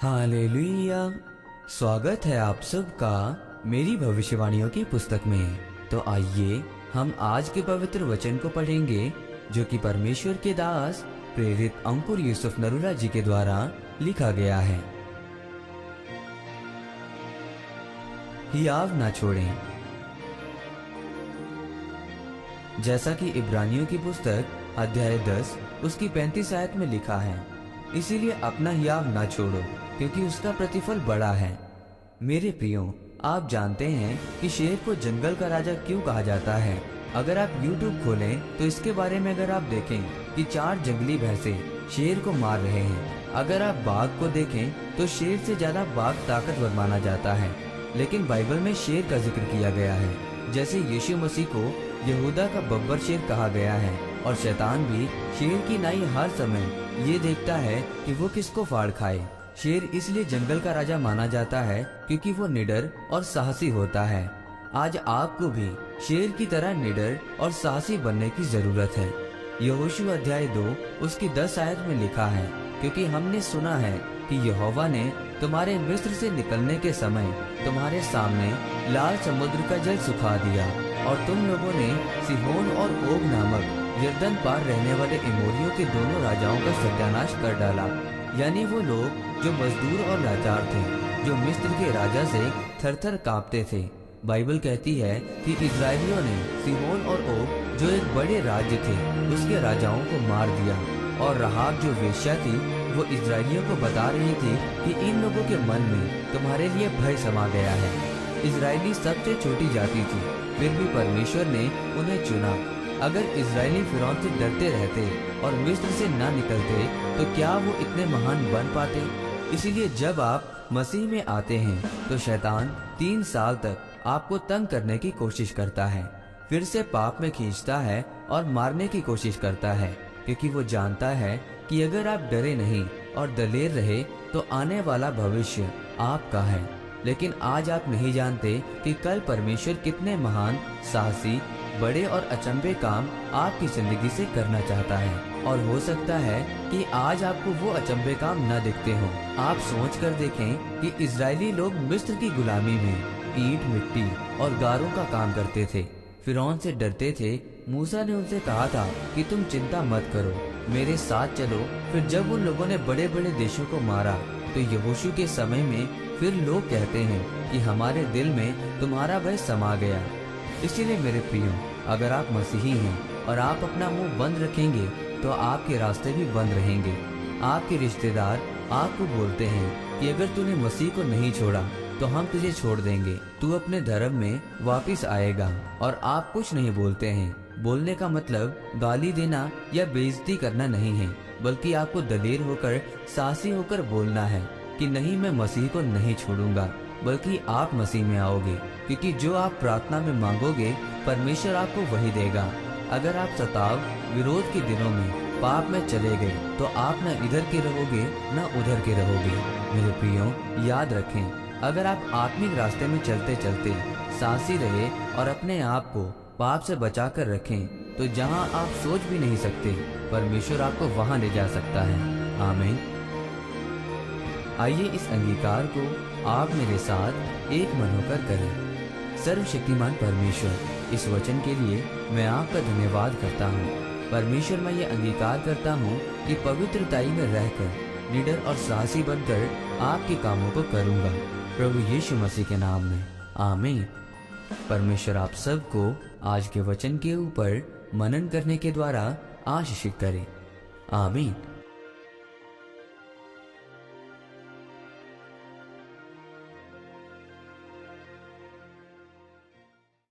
Hallelujah. स्वागत है आप सबका मेरी भविष्यवाणियों की पुस्तक में। तो आइए हम आज के पवित्र वचन को पढ़ेंगे जो कि परमेश्वर के दास प्रेरित अंकुर यूसुफ नरूला जी के द्वारा लिखा गया है। हियाव ना छोड़ें। जैसा कि इब्रानियों की पुस्तक अध्याय 10 उसकी 35 आयत में लिखा है, इसीलिए अपना हियाव ना छोड़ो क्योंकि उसका प्रतिफल बड़ा है। मेरे प्रियो, आप जानते हैं कि शेर को जंगल का राजा क्यों कहा जाता है। अगर आप YouTube खोलें तो इसके बारे में अगर आप देखें कि 4 जंगली भैंसें शेर को मार रहे हैं। अगर आप बाघ को देखें तो शेर से ज्यादा बाघ ताकतवर माना जाता है, लेकिन बाइबल में शेर का जिक्र किया गया है। जैसे यीशु मसीह को यहूदा का बब्बर शेर कहा गया है, और शैतान भी शेर की नाई हर समय ये देखता है कि वो किसको फाड़ खाए। शेर इसलिए जंगल का राजा माना जाता है क्योंकि वो निडर और साहसी होता है। आज आपको भी शेर की तरह निडर और साहसी बनने की जरूरत है। यहोशू अध्याय 2 उसकी 10 आयत में लिखा है, क्योंकि हमने सुना है कि यहोवा ने तुम्हारे मिस्र से निकलने के समय तुम्हारे सामने लाल समुद्र का जल सुखा दिया, और तुम लोगों ने सिहोन और ओग नामक यरदन पार रहने वाले एमोरियों के दोनों राजाओं का सत्यानाश कर डाला। यानी वो लोग जो मजदूर और लाचार थे, जो मिस्र के राजा से थरथर कांपते थे। बाइबल कहती है कि इजरायलियों ने सिहोन और ओग जो एक बड़े राज्य थे उसके राजाओं को मार दिया, और रहाब जो वेश्या थी वो इजरायलियों को बता रही थी कि इन लोगों के मन में तुम्हारे लिए भय समा गया है। इजरायली सबसे छोटी जाति थी, फिर भी परमेश्वर ने उन्हें चुना। अगर इजरायली फिरौन से डरते रहते और मिस्र से ना निकलते तो क्या वो इतने महान बन पाते। इसीलिए जब आप मसीह में आते हैं तो शैतान 3 साल तक आपको तंग करने की कोशिश करता है, फिर से पाप में खींचता है और मारने की कोशिश करता है, क्योंकि वो जानता है कि अगर आप डरे नहीं और दलेर रहे तो आने वाला भविष्य आपका है। लेकिन आज आप नहीं जानते कि कल परमेश्वर कितने महान, साहसी, बड़े और अचंभे काम आपकी जिंदगी से करना चाहता है। और हो सकता है कि आज आपको वो अचंभे काम न दिखते हो। आप सोच कर देखें कि इजरायली लोग मिस्र की गुलामी में ईंट, मिट्टी और गारों का काम करते थे, फिरौन से डरते थे। मूसा ने उनसे कहा था कि तुम चिंता मत करो, मेरे साथ चलो। फिर जब उन लोगों ने बड़े बड़े देशों को मारा तो यहोशू के समय में फिर लोग कहते हैं कि हमारे दिल में तुम्हारा भय समा गया। इसीलिए मेरे प्रियो, अगर आप मसीही हैं और आप अपना मुंह बंद रखेंगे तो आपके रास्ते भी बंद रहेंगे। आपके रिश्तेदार आपको बोलते हैं कि अगर तूने मसीह को नहीं छोड़ा तो हम तुझे छोड़ देंगे, तू अपने धर्म में वापिस आएगा, और आप कुछ नहीं बोलते हैं। बोलने का मतलब गाली देना या बेइज्जती करना नहीं है, बल्कि आपको दलेर होकर, साहसी होकर बोलना है कि नहीं, मैं मसीह को नहीं छोड़ूंगा, बल्कि आप मसीह में आओगे, क्योंकि जो आप प्रार्थना में मांगोगे परमेश्वर आपको वही देगा। अगर आप सताव, विरोध के दिनों में पाप में चले गए तो आप न इधर के रहोगे न उधर के रहोगे। मेरे प्रियो, याद रखें, अगर आप आत्मिक रास्ते में चलते चलते साहसी रहे और अपने आप को पाप से बचा कर रखें तो जहां आप सोच भी नहीं सकते परमेश्वर आपको वहां ले जा सकता है। आमीन। आइए इस अंगीकार को आप मेरे साथ एक मन होकर करें। सर्वशक्तिमान परमेश्वर, इस वचन के लिए मैं आपका धन्यवाद करता हूँ। परमेश्वर, मैं ये अंगीकार करता हूँ कि पवित्रताई में रहकर निडर और साहसी बनकर आपके कामों को करूँगा, प्रभु यीशु मसीह के नाम में। आमीन। परमेश्वर आप सबको आज के वचन के ऊपर मनन करने के द्वारा आशीषित करे। आमीन।